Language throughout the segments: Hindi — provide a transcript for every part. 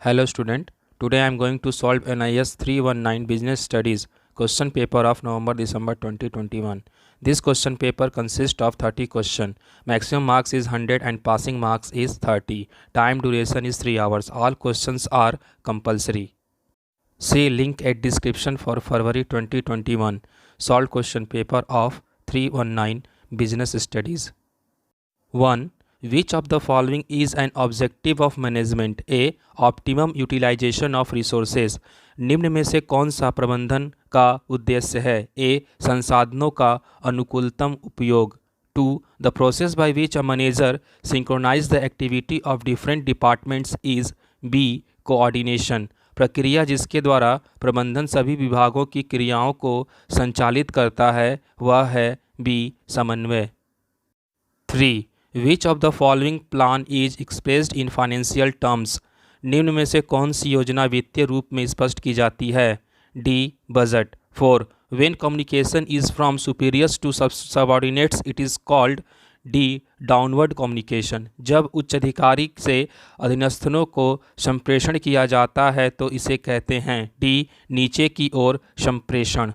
Hello student, today I am going to solve NIS 319 Business Studies question paper of November-December 2021. This question paper consists of 30 questions. Maximum marks is 100 and passing marks is 30. Time duration is 3 hours. All questions are compulsory. See link at description for February 2021 solved question paper of 319 Business Studies. 1. Which of the following is an objective of management? A. Optimum utilization of resources. निम्न में से कौन सा प्रबंधन का उद्देश्य है? A. संसाधनों का अनुकूलतम उपयोग. 2. The process by which a manager synchronize the activity of different departments is. B. Coordination. प्रक्रिया जिसके द्वारा प्रबंधन सभी विभागों की क्रियाओं को संचालित करता है वह है B. समन्वय. 3. Which of the following plan is expressed in financial terms? निम्न में से कौन सी योजना वित्तीय रूप में स्पष्ट की जाती है? D. Budget. 4. When communication is from superiors to subordinates, it is called. D. Downward communication. जब उच्च अधिकारी से अधीनस्थों को संप्रेषण किया जाता है तो इसे कहते हैं D. नीचे की ओर संप्रेषण.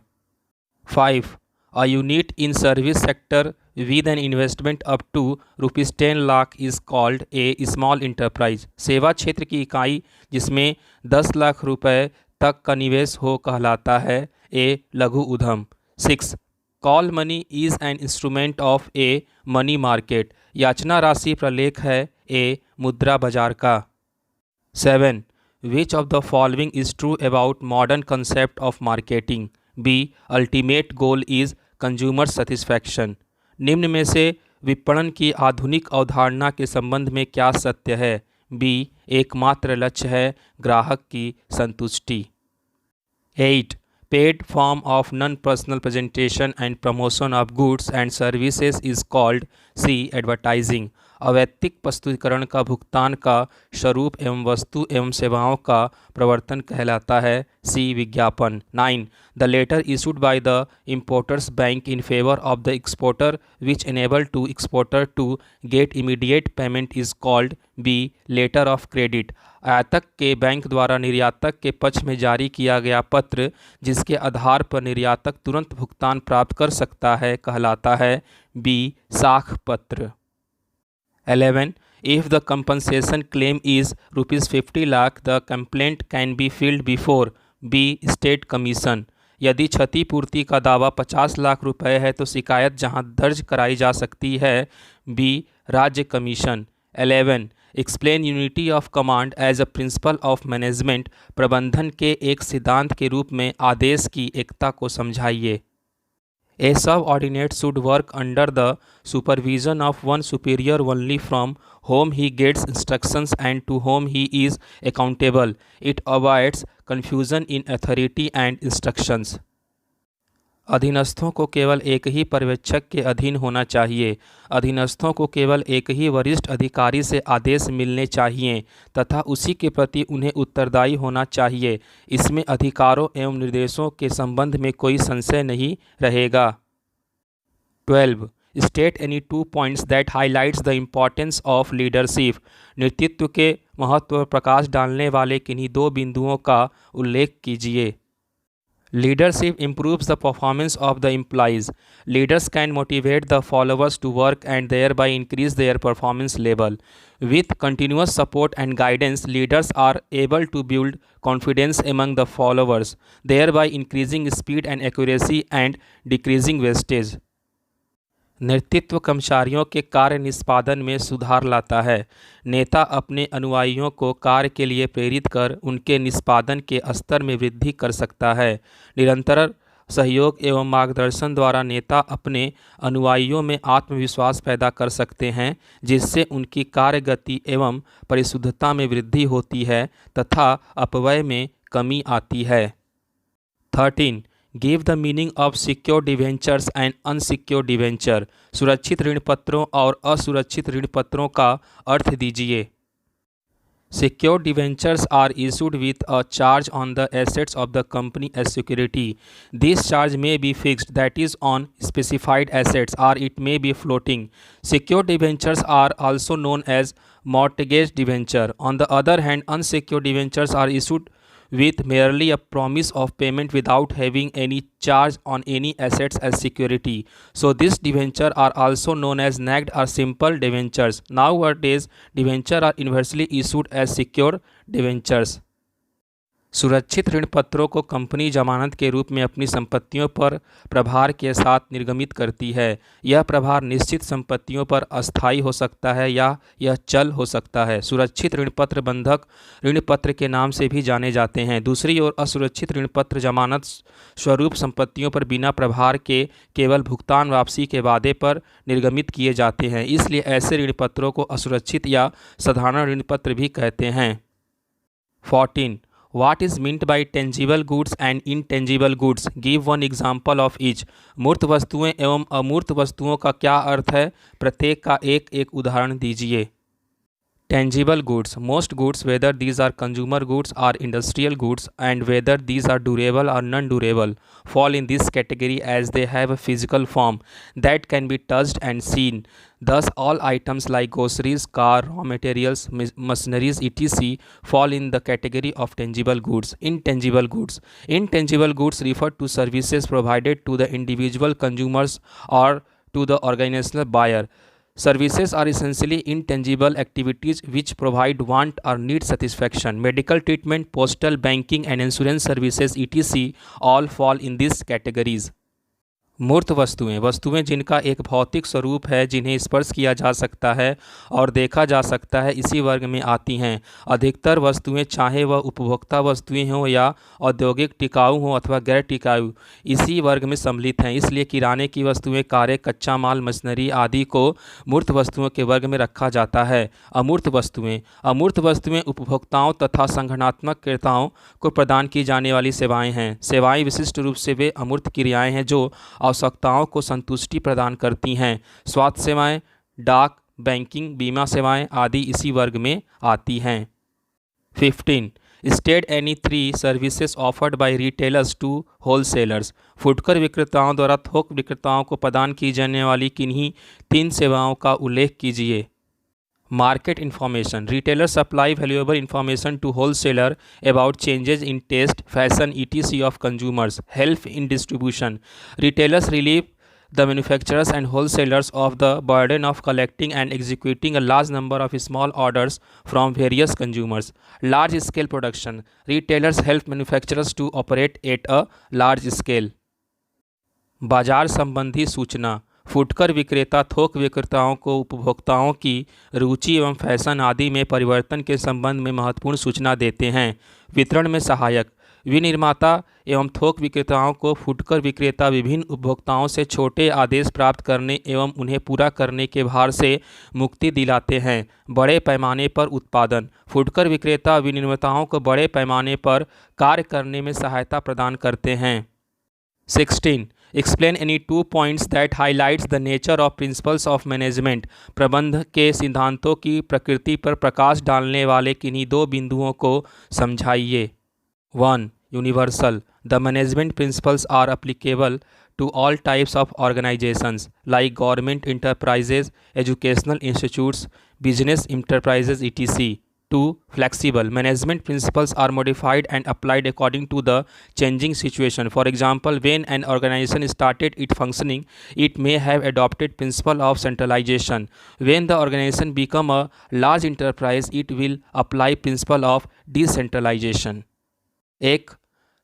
5. A unit in service sector with an investment up to rupees 10 lakh is called a small enterprise. सेवा क्षेत्र की इकाई जिसमें 10 लाख रुपए तक का निवेश हो कहलाता है A. लघु उद्यम. 6. Call money is an instrument of a money market. याचना राशि प्रलेख है A. मुद्रा बाजार का. 7. Which of the following is true about modern concept of marketing? B. Ultimate goal is consumer satisfaction. निम्न में से विपणन की आधुनिक अवधारणा के संबंध में क्या सत्य है? B. एकमात्र लक्ष्य है ग्राहक की संतुष्टि. 8. Paid form of non-personal presentation and promotion of goods and services is called. C. Advertising. अवैतनिक प्रस्तुतिकरण का भुगतान का स्वरूप एवं वस्तु एवं सेवाओं का प्रवर्तन कहलाता है C. विज्ञापन. 9. The letter issued by the importers bank in favor of the exporter which enable to exporter to get immediate payment is called. B. Letter of credit. आयातक के बैंक द्वारा निर्यातक के पक्ष में जारी किया गया पत्र जिसके आधार पर निर्यातक तुरंत भुगतान प्राप्त कर सकता है कहलाता है B. साख पत्र. 11. If the compensation claim is rupees 50 lakh, the complaint can be filed before. B. State commission. यदि क्षतिपूर्ति का दावा 50 लाख रुपए है तो शिकायत जहां दर्ज कराई जा सकती है B. राज्य commission. 11. Explain unity of command as a principle of management. प्रबंधन के एक सिद्धांत के रूप में आदेश की एकता को समझाइए. A subordinate should work under the supervision of one superior only from whom he gets instructions and to whom he is accountable. It avoids confusion in authority and instructions. अधीनस्थों को केवल एक ही पर्यवेक्षक के अधीन होना चाहिए. अधीनस्थों को केवल एक ही वरिष्ठ अधिकारी से आदेश मिलने चाहिए तथा उसी के प्रति उन्हें उत्तरदायी होना चाहिए. इसमें अधिकारों एवं निर्देशों के संबंध में कोई संशय नहीं रहेगा. 12. State any 2 points that highlights the importance of leadership. नेतृत्व के महत्व पर प्रकाश डालने वाले किन्हीं 2 बिंदुओं का उल्लेख कीजिए. Leadership improves the performance of the employees. Leaders can motivate the followers to work and thereby increase their performance level. With continuous support and guidance, leaders are able to build confidence among the followers, thereby increasing speed and accuracy and decreasing wastage. नेतृत्व कर्मचारियों के कार्य निष्पादन में सुधार लाता है. नेता अपने अनुयायियों को कार्य के लिए प्रेरित कर उनके निष्पादन के स्तर में वृद्धि कर सकता है. निरंतर सहयोग एवं मार्गदर्शन द्वारा नेता अपने अनुयायियों में आत्मविश्वास पैदा कर सकते हैं जिससे उनकी कार्य गति एवं परिशुद्धता में वृद्धि होती है तथा अपव्यय में कमी आती है. 13. Give the meaning of secured debentures and unsecured debenture. सुरक्षित ऋण पत्रों और असुरक्षित ऋण पत्रों का अर्थ दीजिए. Secured debentures are issued with a charge on the assets of the company as security. This charge may be fixed, that is, on specified assets, or it may be floating. Secured debentures are also known as mortgage debenture. On the other hand, unsecured debentures are issued with merely a promise of payment without having any charge on any assets as security. So these debentures are also known as nagged or simple debentures. Nowadays, debentures are universally issued as secured debentures. सुरक्षित ऋण पत्रों को कंपनी जमानत के रूप में अपनी संपत्तियों पर प्रभार के साथ निर्गमित करती है। यह प्रभार निश्चित संपत्तियों पर अस्थायी हो सकता है या यह चल हो सकता है। सुरक्षित ऋण पत्र बंधक ऋण पत्र के नाम से भी जाने जाते हैं। दूसरी ओर असुरक्षित ऋण पत्र जमानत स्वरूप संपत्तियों पर बिना प्रभार के केवल भुगतान वापसी के वादे पर निर्गमित किए जाते हैं। इसलिए ऐसे ऋण पत्रों को असुरक्षित या साधारण ऋण पत्र भी कहते हैं। 14. What is meant by tangible goods and intangible goods? Give one example of each. मूर्त वस्तुएं एवं अमूर्त वस्तुओं का क्या अर्थ है? प्रत्येक का एक एक उदाहरण दीजिए। Tangible goods. Most goods, whether these are consumer goods or industrial goods, and whether these are durable or non-durable, fall in this category as they have a physical form that can be touched and seen. Thus, all items like groceries, car, raw materials, machineries, etc. fall in the category of tangible goods. Intangible goods. Intangible goods refer to services provided to the individual consumers or to the organizational buyer. Services are essentially intangible activities which provide want or need satisfaction. Medical treatment, postal, banking and insurance services etc. all fall in these categories. मूर्त वस्तुएं, वस्तुएं जिनका एक भौतिक स्वरूप है, जिन्हें स्पर्श किया जा सकता है और देखा जा सकता है, इसी वर्ग में आती हैं। अधिकतर वस्तुएं, चाहे वह उपभोक्ता वस्तुएं हों या औद्योगिक टिकाऊ हों अथवा गैर टिकाऊ, इसी वर्ग में सम्मिलित हैं। इसलिए किराने की वस्तुएं, कारें, कच्चा माल, मशीनरी आदि को मूर्त वस्तुओं के वर्ग में रखा जाता है। अमूर्त वस्तुएं, अमूर्त वस्तुएं उपभोक्ताओं तथा संगठनात्मक क्रेताओं को प्रदान की जाने वाली सेवाएं हैं। सेवाएं विशिष्ट रूप से वे अमूर्त क्रियाएं हैं जो आवश्यकताओं को संतुष्टि प्रदान करती हैं। स्वास्थ्य सेवाएं, डाक, बैंकिंग, बीमा सेवाएं आदि इसी वर्ग में आती हैं। 15. State any 3 services offered by retailers to wholesalers. फुटकर विक्रेताओं द्वारा थोक विक्रेताओं को प्रदान की जाने वाली किन्हीं 3 सेवाओं का उल्लेख कीजिए। Market information. Retailers supply valuable information to wholesaler about changes in taste, fashion, etc. of consumers. Help in distribution. Retailers relieve the manufacturers and wholesalers of the burden of collecting and executing a large number of small orders from various consumers. Large scale production. Retailers help manufacturers to operate at a large scale. बाजार संबंधी सूचना. फुटकर विक्रेता थोक विक्रेताओं को उपभोक्ताओं की रुचि एवं फैशन आदि में परिवर्तन के संबंध में महत्वपूर्ण सूचना देते हैं। वितरण में सहायक. विनिर्माता एवं थोक विक्रेताओं को फुटकर विक्रेता विभिन्न उपभोक्ताओं से छोटे आदेश प्राप्त करने एवं उन्हें पूरा करने के भार से मुक्ति दिलाते हैं। बड़े पैमाने पर उत्पादन. फुटकर विक्रेता विनिर्माताओं को बड़े पैमाने पर कार्य करने में सहायता प्रदान करते हैं। 16. Explain any 2 points that highlights the nature of principles of management. प्रबंध के सिद्धांतों की प्रकृति पर प्रकाश डालने वाले किन्हीं 2 बिंदुओं को समझाइए। 1. Universal. The management principles are applicable to all types of organizations like government enterprises, educational institutes, business enterprises, etc. 2. Flexible. Management principles are modified and applied according to the changing situation. For example, when an organization started its functioning, it may have adopted principle of centralization. When the organization become a large enterprise, it will apply principle of decentralization. 1.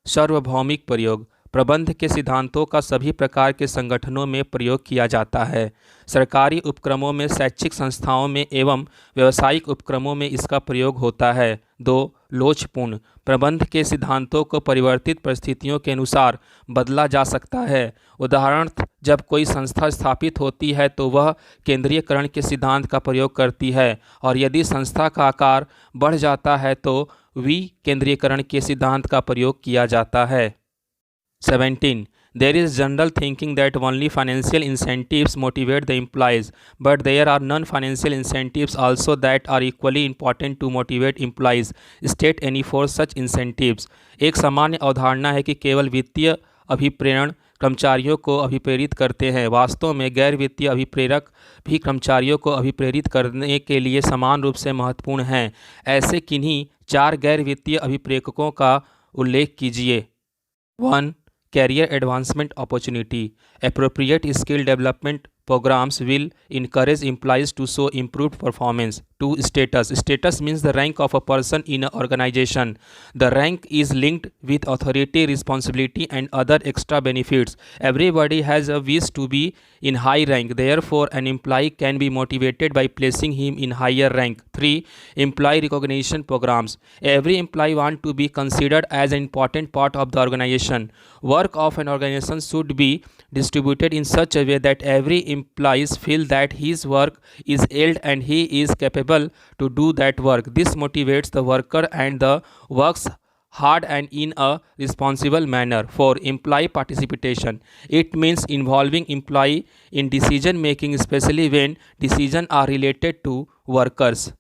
सार्वभौमिक प्रयोग. प्रबंध के सिद्धांतों का सभी प्रकार के संगठनों में प्रयोग किया जाता है। सरकारी उपक्रमों में, शैक्षिक संस्थाओं में एवं व्यावसायिक उपक्रमों में इसका प्रयोग होता है। 2. लोचपूर्ण. प्रबंध के सिद्धांतों को परिवर्तित परिस्थितियों के अनुसार बदला जा सकता है। उदाहरणार्थ, जब कोई संस्था स्थापित होती है तो वह केंद्रीयकरण के सिद्धांत का प्रयोग करती है, और यदि संस्था का आकार बढ़ जाता है तो विकेंद्रीयकरण के सिद्धांत का प्रयोग किया जाता है। 17. There is general thinking that only financial incentives motivate the employees, but there are non-financial incentives also that are equally important to motivate employees. State any four such incentives. एक सामान्य अवधारणा है कि केवल वित्तीय अभिप्रेरण कर्मचारियों को अभिप्रेरित करते हैं। वास्तव में गैर वित्तीय अभिप्रेरक भी कर्मचारियों को अभिप्रेरित करने के लिए समान रूप से महत्वपूर्ण हैं। ऐसे किन्हीं चार गैर वित्तीय अभिप्रेरकों का उल्लेख कीजिए। 1. Career advancement opportunity. Appropriate skill development programs will encourage employees to show improved performance. 2. Status. Status means the rank of a person in an organization. The rank is linked with authority, responsibility, and other extra benefits. Everybody has a wish to be in high rank. Therefore, an employee can be motivated by placing him in higher rank. 3. Employee recognition programs. Every employee wants to be considered as an important part of the organization. Work of an organization should be distributed in such a way that every employee feels that his work is held and he is capable to do that work. This motivates the worker and the works hard and in a responsible manner. 4. Employee participation. It means involving employee in decision making, especially when decisions are related to workers.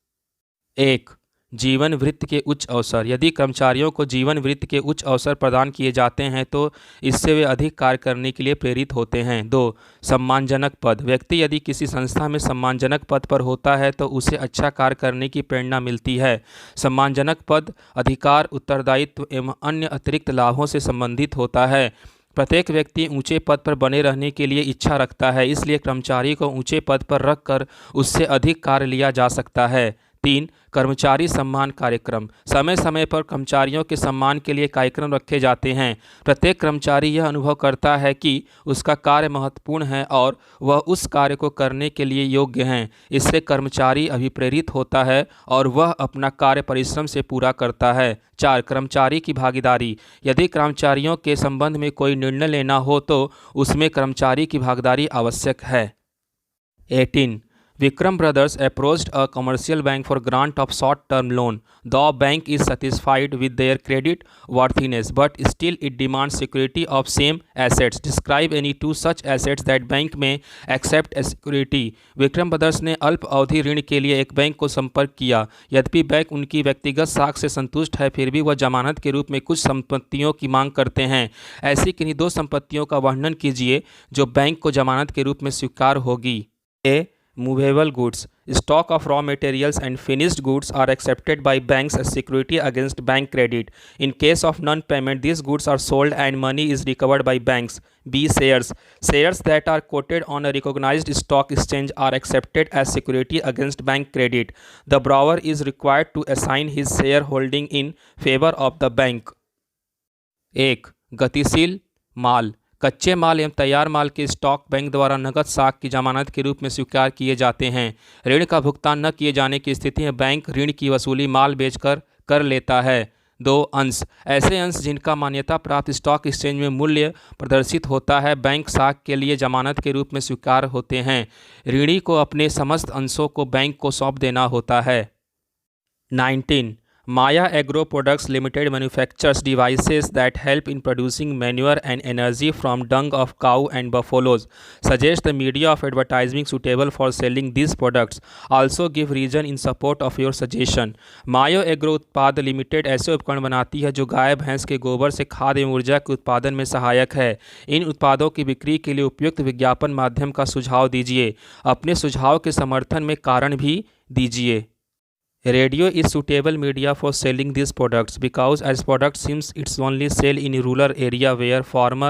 1. जीवन वृत्ति के उच्च अवसर। यदि कर्मचारियों को जीवन वृत्ति के उच्च अवसर प्रदान किए जाते हैं तो इससे वे अधिक कार्य करने के लिए प्रेरित होते हैं। 2. सम्मानजनक पद। व्यक्ति यदि किसी संस्था में सम्मानजनक पद पर होता है तो उसे अच्छा कार्य करने की प्रेरणा मिलती है। सम्मानजनक पद अधिकार, उत्तरदायित्व एवं अन्य अतिरिक्त लाभों से संबंधित होता है। प्रत्येक व्यक्ति ऊंचे पद पर बने रहने के लिए इच्छा रखता है, इसलिए कर्मचारी को ऊंचे पद पर रखकर उससे अधिक कार्य लिया जा सकता है। 3. कर्मचारी सम्मान कार्यक्रम। समय समय पर कर्मचारियों के सम्मान के लिए कार्यक्रम रखे जाते हैं। प्रत्येक कर्मचारी यह अनुभव करता है कि उसका कार्य महत्वपूर्ण है और वह उस कार्य को करने के लिए योग्य हैं। इससे कर्मचारी अभिप्रेरित होता है और वह अपना कार्य परिश्रम से पूरा करता है। 4. कर्मचारी की भागीदारी। यदि कर्मचारियों के संबंध में कोई निर्णय लेना हो तो उसमें कर्मचारी की भागीदारी आवश्यक है। 18. Vikram Brothers approached a commercial bank for grant of short-term loan. The bank is satisfied with their credit worthiness, but still it demands security of same assets. Describe any two such assets that bank may accept as security. Vikram brothers ने अल्प अवधि ऋण के लिए एक बैंक को संपर्क किया। यद्यपि बैंक उनकी व्यक्तिगत साख से संतुष्ट है, फिर भी वह जमानत के रूप में कुछ संपत्तियों की मांग करते हैं। ऐसी किन्हीं दो संपत्तियों का वर्णन कीजिए जो बैंक को जमानत के रूप में स्वीकार होगी। A. Movable goods. Stock of raw materials and finished goods are accepted by banks as security against bank credit. In case of non-payment, these goods are sold and money is recovered by banks. B. Shares. Shares that are quoted on a recognized stock exchange are accepted as security against bank credit. The borrower is required to assign his shareholding in favor of the bank. 1. गतिशील माल। कच्चे माल एवं तैयार माल के स्टॉक बैंक द्वारा नकद साख की जमानत के रूप में स्वीकार किए जाते हैं। ऋण का भुगतान न किए जाने की स्थिति में बैंक ऋण की वसूली माल बेचकर कर लेता है। 2. अंश। ऐसे अंश जिनका मान्यता प्राप्त स्टॉक एक्सचेंज में मूल्य प्रदर्शित होता है बैंक साख के लिए जमानत के रूप में स्वीकार होते हैं। ऋणी को अपने समस्त अंशों को बैंक को सौंप देना होता है। 19. Maya Agro Products Limited manufactures devices that help in producing manure and energy from dung of cow and buffaloes. Suggest the media of advertising suitable for selling these products. Also give reason in support of your suggestion. Maya Agro उत्पाद लिमिटेड ऐसे उपकरण बनाती है जो गाय भैंस के गोबर से खाद एवं ऊर्जा के उत्पादन में सहायक है। इन उत्पादों की बिक्री के लिए उपयुक्त विज्ञापन माध्यम का सुझाव दीजिए। अपने सुझाव के समर्थन में कारण भी दीजिए। Radio is suitable media for selling these products because as product seems it's only sell in a rural area where farmer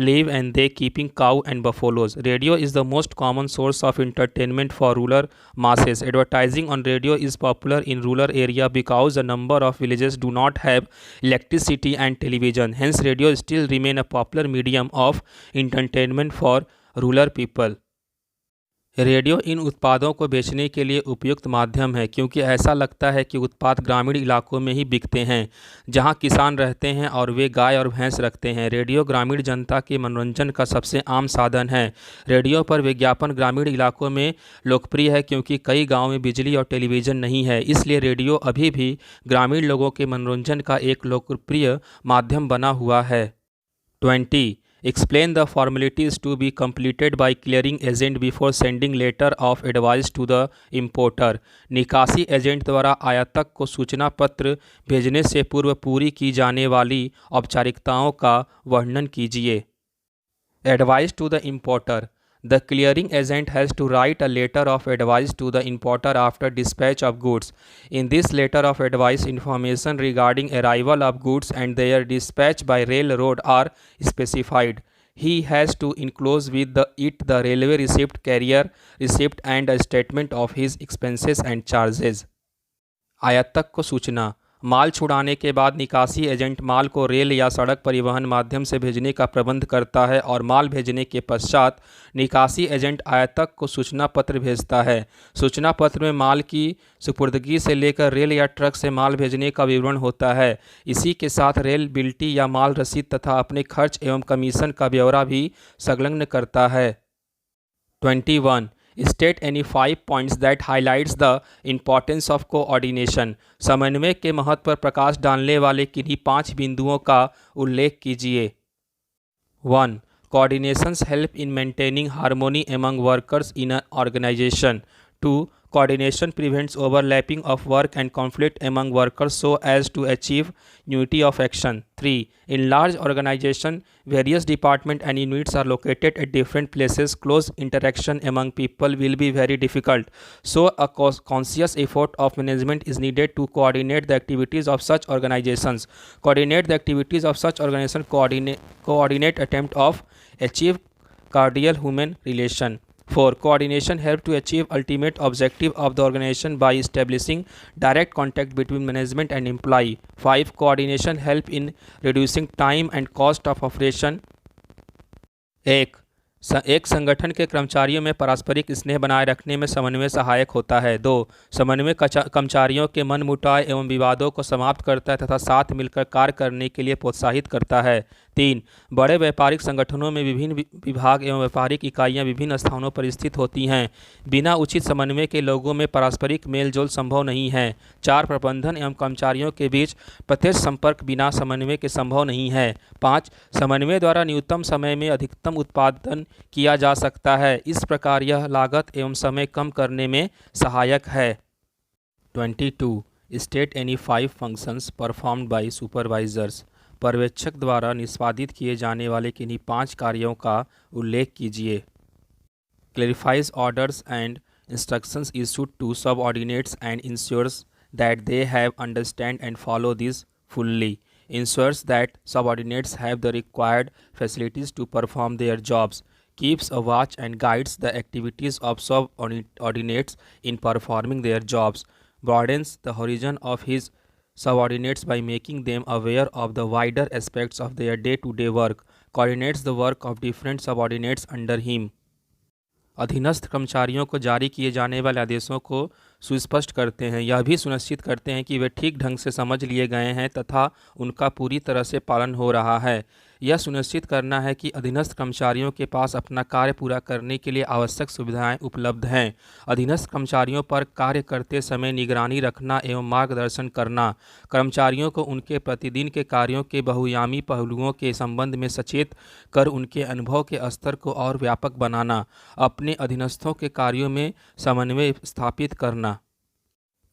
live and they keeping cow and buffaloes. Radio is the most common source of entertainment for rural masses. Advertising on radio is popular in rural area because a number of villages do not have electricity and television. Hence radio still remain a popular medium of entertainment for rural people. Radio इन उत्पादों को बेचने के लिए उपयुक्त माध्यम है क्योंकि ऐसा लगता है कि उत्पाद ग्रामीण इलाकों में ही बिकते हैं जहां किसान रहते हैं और वे गाय और भैंस रखते हैं। रेडियो ग्रामीण जनता के मनोरंजन का सबसे आम साधन है। रेडियो पर विज्ञापन ग्रामीण इलाकों में लोकप्रिय है क्योंकि कई गाँव में बिजली और टेलीविज़न नहीं है, इसलिए रेडियो अभी भी ग्रामीण लोगों के मनोरंजन का एक लोकप्रिय माध्यम बना हुआ है। 20. Explain the formalities to be completed by clearing agent before sending letter of advice to the importer. निकासी एजेंट द्वारा आयातक को सूचना पत्र भेजने से पूर्व पूरी की जाने वाली औपचारिकताओं का वर्णन कीजिए. Advice to the importer. The clearing agent has to write a letter of advice to the importer after dispatch of goods. In this letter of advice, information regarding arrival of goods and their dispatch by railroad are specified. He has to enclose with the railway receipt, carrier receipt, and a statement of his expenses and charges. आयातक को सूचना. माल छुड़ाने के बाद निकासी एजेंट माल को रेल या सड़क परिवहन माध्यम से भेजने का प्रबंध करता है और माल भेजने के पश्चात निकासी एजेंट आयातक को सूचना पत्र भेजता है. सूचना पत्र में माल की सुपुर्दगी से लेकर रेल या ट्रक से माल भेजने का विवरण होता है. इसी के साथ रेल बिल्टी या माल रसीद तथा अपने खर्च एवं कमीशन का ब्यौरा भी संलग्न करता है. 21. State any 5 points that highlights the importance of coordination. समन्वय के महत्व पर प्रकाश डालने वाले किन्हीं 5 बिंदुओं का उल्लेख कीजिए. 1. Coordinations help in maintaining harmony among workers in an organization. 2. Coordination prevents overlapping of work and conflict among workers so as to achieve unity of action. 3. In large organization, various departments and units are located at different places. Close interaction among people will be very difficult. So a conscious effort of management is needed to coordinate the activities of such organizations. Coordinate the activities of such organization. Coordinate attempt of achieve cordial human relation. 4. Coordination help to achieve ultimate objective of the organization by establishing direct contact between management and employee. 5. Coordination help in reducing time and cost of operation. एक संगठन के कर्मचारियों में पारस्परिक स्नेह बनाए रखने में समन्वय सहायक होता है. 2. समन्वय कर्मचारियों के मन मुटाव एवं विवादों को समाप्त करता है तथा साथ मिलकर कार्य करने के लिए प्रोत्साहित करता है. 3. बड़े व्यापारिक संगठनों में विभिन्न विभाग एवं व्यापारिक इकाइयां विभिन्न स्थानों पर स्थित होती हैं. बिना उचित समन्वय के लोगों में पारस्परिक मेलजोल संभव नहीं है. 4. प्रबंधन एवं कर्मचारियों के बीच प्रत्यक्ष संपर्क बिना समन्वय के संभव नहीं है. 5. समन्वय द्वारा न्यूनतम समय में अधिकतम उत्पादन किया जा सकता है. इस प्रकार यह लागत एवं समय कम करने में सहायक है. 22. State any 5 functions performed by supervisors. पर्यवेक्षक द्वारा निष्पादित किए जाने वाले किन्हीं 5 कार्यों का उल्लेख कीजिए. Clarifies orders and instructions issued to subordinates and ensures that they have understand and follow these fully. Ensures that subordinates have the required facilities to perform their jobs. Keeps a watch and guides the activities of subordinates in performing their jobs. Broadens the horizon of his subordinates by making them aware of the wider aspects of their day-to-day work. Coordinates the work of different subordinates under him. अधीनस्थ कर्मचारियों को जारी किए जाने वाले आदेशों को सुस्पष्ट करते हैं. यह भी सुनिश्चित करते हैं कि वे ठीक ढंग से समझ लिए गए हैं तथा उनका पूरी तरह से पालन हो रहा है. यह सुनिश्चित करना है कि अधीनस्थ कर्मचारियों के पास अपना कार्य पूरा करने के लिए आवश्यक सुविधाएं उपलब्ध हैं. अधीनस्थ कर्मचारियों पर कार्य करते समय निगरानी रखना एवं मार्गदर्शन करना. कर्मचारियों को उनके प्रतिदिन के कार्यों के बहुआयामी पहलुओं के संबंध में सचेत कर उनके अनुभव के स्तर को और व्यापक बनाना. अपने अधीनस्थों के कार्यों में समन्वय स्थापित करना.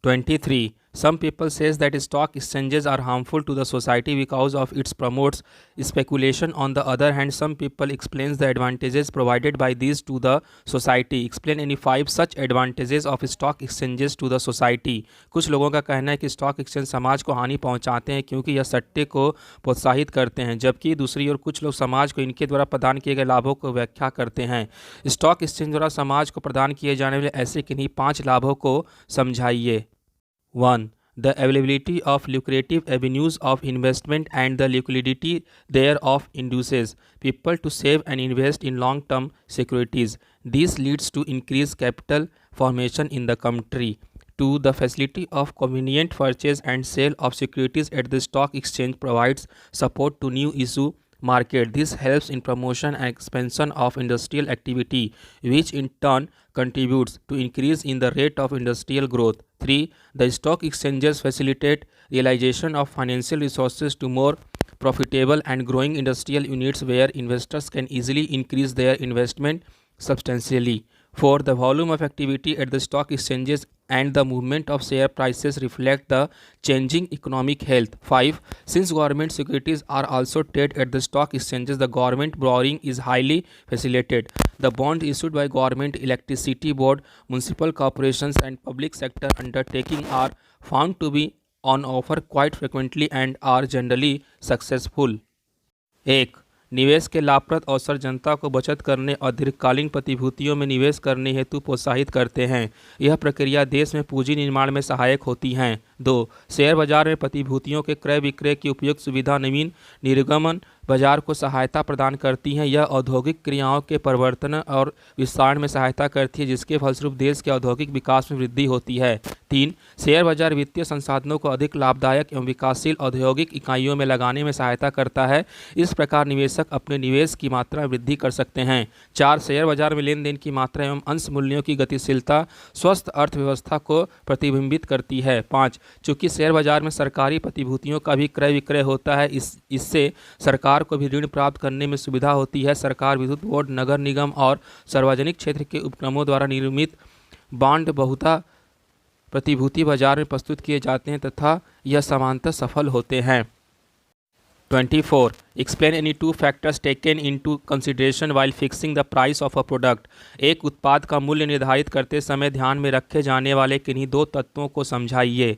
23. Some people says that stock exchanges are harmful to the society because of its promotes speculation. On the other hand, some people explains the advantages provided by these to the society. Explain any 5 such advantages of stock exchanges to the society. कुछ लोगों का कहना है कि स्टॉक एक्सचेंज समाज को हानि पहुंचाते हैं क्योंकि यह सट्टे को प्रोत्साहित करते हैं, जबकि दूसरी ओर कुछ लोग समाज को इनके द्वारा प्रदान किए गए लाभों को व्याख्या करते हैं. स्टॉक एक्सचेंज द्वारा समाज को प्रदान किए जाने वाले ऐसे किन्हीं 5 लाभों को समझाइए. 1. The availability of lucrative avenues of investment and the liquidity thereof induces people to save and invest in long-term securities. This leads to increased capital formation in the country. 2. The facility of convenient purchase and sale of securities at the stock exchange provides support to new issue market. This helps in promotion and expansion of industrial activity, which in turn contributes to increase in the rate of industrial growth. 3. The stock exchanges facilitate realization of financial resources to more profitable and growing industrial units where investors can easily increase their investment substantially. 4. The volume of activity at the stock exchanges and the movement of share prices reflect the changing economic health. 5. Since government securities are also traded at the stock exchanges, the government borrowing is highly facilitated. The bonds issued by government, electricity board, municipal corporations and public sector undertaking are found to be on offer quite frequently and are generally successful. 1. निवेश के लाभप्रद अवसर जनता को बचत करने और दीर्घकालीन प्रतिभूतियों में निवेश करने हेतु प्रोत्साहित करते हैं। यह प्रक्रिया देश में पूंजी निर्माण में सहायक होती हैं। 2. शेयर बाजार में प्रतिभूतियों के क्रय विक्रय की उपयुक्त सुविधा नवीन निर्गमन बाजार को सहायता प्रदान करती हैं। यह औद्योगिक क्रियाओं के परिवर्तन और विस्तार में सहायता करती है, जिसके फलस्वरूप देश के औद्योगिक विकास में वृद्धि होती है। 3. शेयर बाजार वित्तीय संसाधनों को अधिक लाभदायक एवं विकासशील औद्योगिक इकाइयों में लगाने में सहायता करता है। इस प्रकार निवेशक अपने निवेश की मात्रा में वृद्धि कर सकते हैं। 4. शेयर बाजार में लेन देन की मात्रा एवं अंश मूल्यों की गतिशीलता स्वस्थ अर्थव्यवस्था को प्रतिबिंबित करती है। 5. चूँकि शेयर बाजार में सरकारी प्रतिभूतियों का भी क्रय विक्रय होता है, इससे सरकार को भी ऋण प्राप्त करने में सुविधा होती है। सरकार, विद्युत बोर्ड, नगर निगम और सार्वजनिक क्षेत्र के उपक्रमों द्वारा निर्मित बॉन्ड बहुधा प्रतिभूति बाजार में प्रस्तुत किए जाते हैं तथा यह सामान्यतः सफल होते हैं। 24. Explain any two factors taken into consideration while fixing the price of a product. एक उत्पाद का मूल्य निर्धारित करते समय ध्यान में रखे जाने वाले किन्हीं दो तत्वों को समझाइए।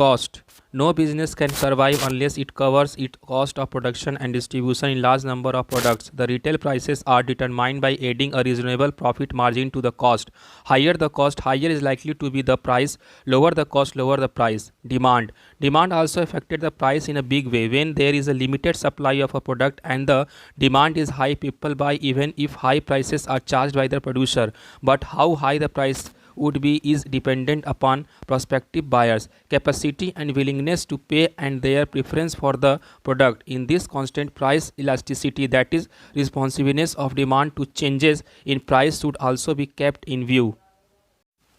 Cost. No business can survive unless it covers its cost of production and distribution in large number of products. The retail prices are determined by adding a reasonable profit margin to the cost. Higher the cost, higher is likely to be the price. Lower the cost, lower the price. Demand. Demand also affected the price in a big way. When there is a limited supply of a product and the demand is high, people buy even if high prices are charged by the producer. But how high the price would be is dependent upon prospective buyers' capacity and willingness to pay and their preference for the product. In this constant price elasticity, that is responsiveness of demand to changes in price, should also be kept in view.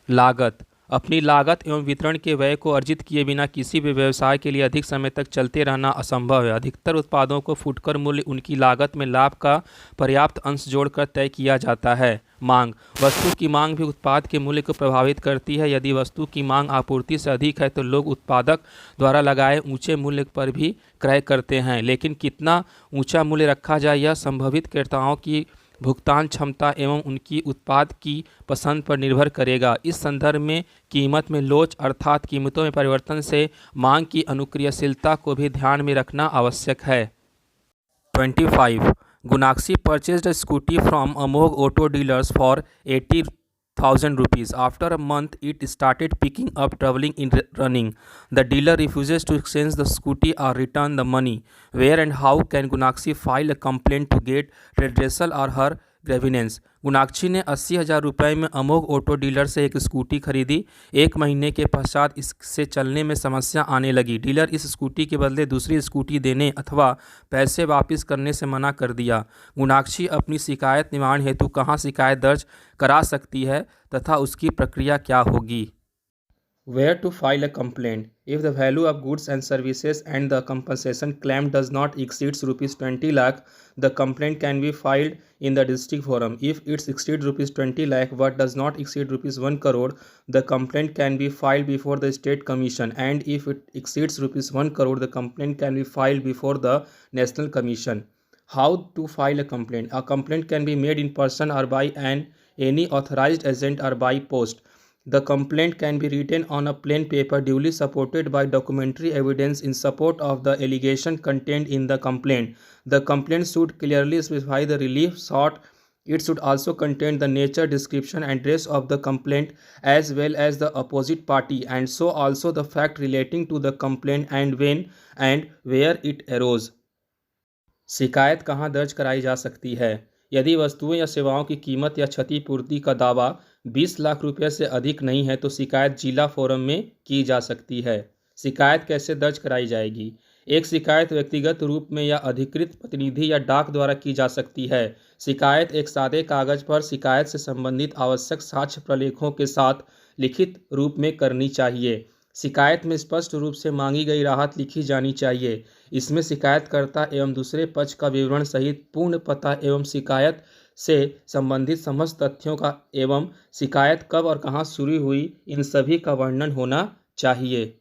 लागत. अपनी लागत एवं वितरण के व्यय को अर्जित किए बिना किसी भी व्यवसाय के लिए अधिक समय तक चलते रहना असंभव है। अधिकतर उत्पादों को फुटकर मूल्य उनकी लागत में लाभ का पर्याप्त अंश जोड़कर तय किया जाता है। मांग. वस्तु की मांग भी उत्पाद के मूल्य को प्रभावित करती है। यदि वस्तु की मांग आपूर्ति से अधिक है तो लोग उत्पादक द्वारा लगाए ऊंचे मूल्य पर भी क्रय करते हैं, लेकिन कितना ऊंचा मूल्य रखा जाए यह संभावित क्रेताओं की भुगतान क्षमता एवं उनकी उत्पाद की पसंद पर निर्भर करेगा। इस संदर्भ में कीमत में लोच अर्थात कीमतों में परिवर्तन से मांग की अनुक्रियाशीलता को भी ध्यान में रखना आवश्यक है। 25. Gunakshi purchased a scooty from Amog Auto Dealers for 80,000 rupees. After a month, it started picking up trouble in running. The dealer refuses to exchange the scooty or return the money. Where and how can Gunakshi file a complaint to get redressal or her ग्रेविनेंस? गुनाक्षी ने 80,000 रुपये में अमोघ ऑटो डीलर से एक स्कूटी खरीदी। एक महीने के पश्चात इससे चलने में समस्या आने लगी। डीलर इस स्कूटी के बदले दूसरी स्कूटी देने अथवा पैसे वापस करने से मना कर दिया। गुनाक्षी अपनी शिकायत निवारण हेतु कहाँ शिकायत दर्ज करा सकती है तथा उसकी प्रक्रिया क्या होगी? Where to file a complaint? If the value of goods and services and the compensation claimed does not exceed rupees 20 lakh, the complaint can be filed in the district forum. If it exceeds rupees 20 lakh but does not exceed rupees 1 crore, the complaint can be filed before the state commission, and if it exceeds rupees 1 crore, the complaint can be filed before the national commission. How to file a complaint? A complaint can be made in person or by any authorized agent or by post. The complaint can be written on a plain paper duly supported by documentary evidence in support of the allegation contained in the complaint. The complaint should clearly specify the relief sought. It should also contain the nature, description and address of the complaint as well as the opposite party, and so also the fact relating to the complaint and when and where it arose. शिकायत कहाँ दर्ज कराई जा सकती है? यदि वस्तुओं या सेवाओं की कीमत या क्षतिपूर्ति का दावा 20 लाख रुपये से अधिक नहीं है तो शिकायत जिला फोरम में की जा सकती है। शिकायत कैसे दर्ज कराई जाएगी? एक शिकायत व्यक्तिगत रूप में या अधिकृत प्रतिनिधि या डाक द्वारा की जा सकती है। शिकायत एक सादे कागज पर शिकायत से संबंधित आवश्यक साक्ष्य प्रलेखों के साथ लिखित रूप में करनी चाहिए। शिकायत में स्पष्ट रूप से मांगी गई राहत लिखी जानी चाहिए। इसमें शिकायतकर्ता एवं दूसरे पक्ष का विवरण सहित पूर्ण पता एवं शिकायत से संबंधित समस्त तथ्यों का एवं शिकायत कब और कहाँ शुरू हुई इन सभी का वर्णन होना चाहिए।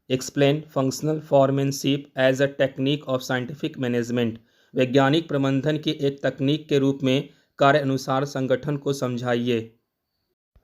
Explain functional foremanship as a technique of scientific management. वैज्ञानिक प्रबंधन की एक तकनीक के रूप में कार्य अनुसार संगठन को समझाइए।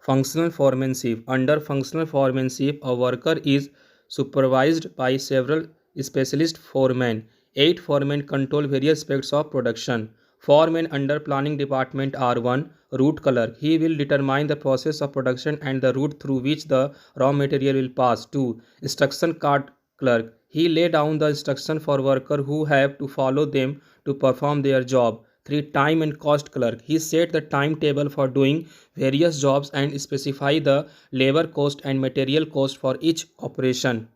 Functional foremanship. Under functional foremanship a worker is supervised by several specialist foremen. 8 foremen control various aspects of production. Foremen under planning department are 1. Route clerk. He will determine the process of production and the route through which the raw material will pass. 2. Instruction card clerk. He lay down the instruction for worker who have to follow them to perform their job. 3. Time and cost clerk. He set the timetable for doing various jobs and specify the labor cost and material cost for each operation.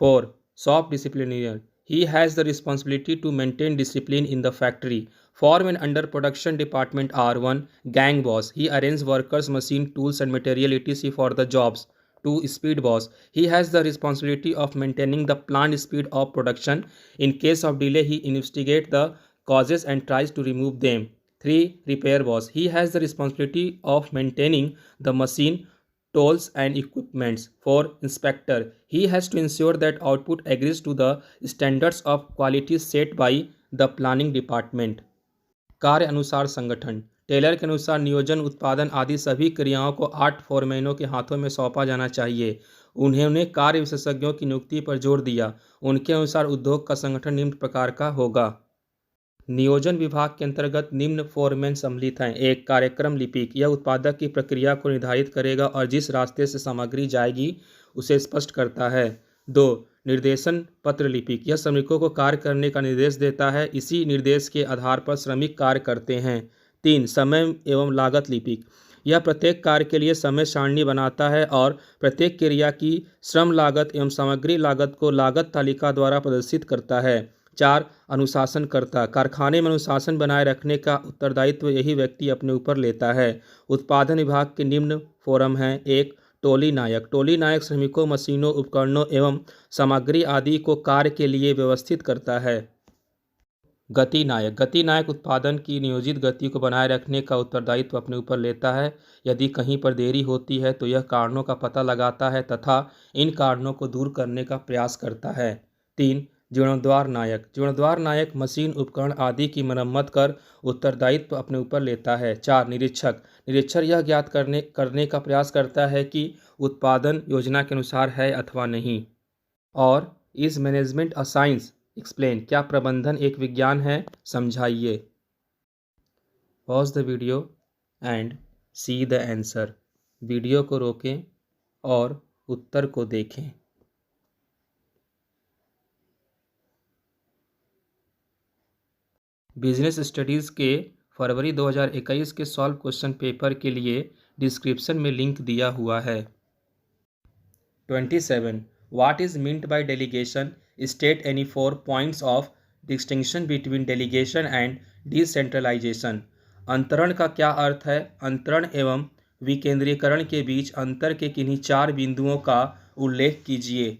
4. Shop disciplinarian. He has the responsibility to maintain discipline in the factory. Foreman under production department are 1. Gang boss. He arranges workers, machine, tools and material etc. for the jobs. 2. Speed boss. He has the responsibility of maintaining the planned speed of production. In case of delay, he investigates the causes and tries to remove them. 3. Repair boss. He has the responsibility of maintaining the machine, tools and equipments. 4. Inspector. He has to ensure that output agrees to the standards of quality set by the planning department. कार्य अनुसार संगठन। टेलर के अनुसार नियोजन, उत्पादन आदि सभी क्रियाओं को 8 फोरमैनों के हाथों में सौंपा जाना चाहिए। उन्होंने कार्य विशेषज्ञों की नियुक्ति पर जोर दिया। उनके अनुसार उद्योग का संगठन निम्न प्रकार का होगा। नियोजन विभाग के अंतर्गत निम्न फोरमैन सम्मिलित हैं। 1. कार्यक्रम लिपिक। यह उत्पादक की प्रक्रिया को निर्धारित करेगा और जिस रास्ते से सामग्री जाएगी उसे स्पष्ट करता है। 2. निर्देशन पत्र लिपिक। यह श्रमिकों को कार्य करने का निर्देश देता है। इसी निर्देश के आधार पर श्रमिक कार्य करते हैं। 3. समय एवं लागत लिपिक। यह प्रत्येक कार्य के लिए समय सारणी बनाता है और प्रत्येक क्रिया की श्रम लागत एवं सामग्री लागत को लागत तालिका द्वारा प्रदर्शित करता है। 4. अनुशासनकर्ता। कारखाने में अनुशासन बनाए रखने का उत्तरदायित्व यही व्यक्ति अपने ऊपर लेता है। उत्पादन विभाग के निम्न फोरम हैं। 1. टोली नायक। टोली नायक श्रमिकों, मशीनों, उपकरणों एवं सामग्री आदि को कार्य के लिए व्यवस्थित करता है। गति नायक। गति नायक उत्पादन की नियोजित गति को बनाए रखने का उत्तरदायित्व अपने ऊपर लेता है। यदि कहीं पर देरी होती है तो यह कारणों का पता लगाता है तथा इन कारणों को दूर करने का प्रयास करता है। 3. जीर्णोद्धार नायक। जीर्णोद्धार नायक मशीन, उपकरण आदि की मरम्मत कर उत्तरदायित्व अपने ऊपर लेता है। 4. निरीक्षक। निरीक्षक यह ज्ञात करने का प्रयास करता है कि उत्पादन योजना के अनुसार है अथवा नहीं। और is management a science? Explain. क्या प्रबंधन एक विज्ञान है? समझाइए। Pause the video and see the answer. Video को रोकें और उत्तर को देखें। बिजनेस स्टडीज़ के फरवरी 2021 के सॉल्व क्वेश्चन पेपर के लिए डिस्क्रिप्शन में लिंक दिया हुआ है। 27. What is meant by delegation? State any 4 points of distinction between delegation and decentralization. अंतरण का क्या अर्थ है? अंतरण एवं विकेंद्रीकरण के बीच अंतर के किन्हीं 4 बिंदुओं का उल्लेख कीजिए।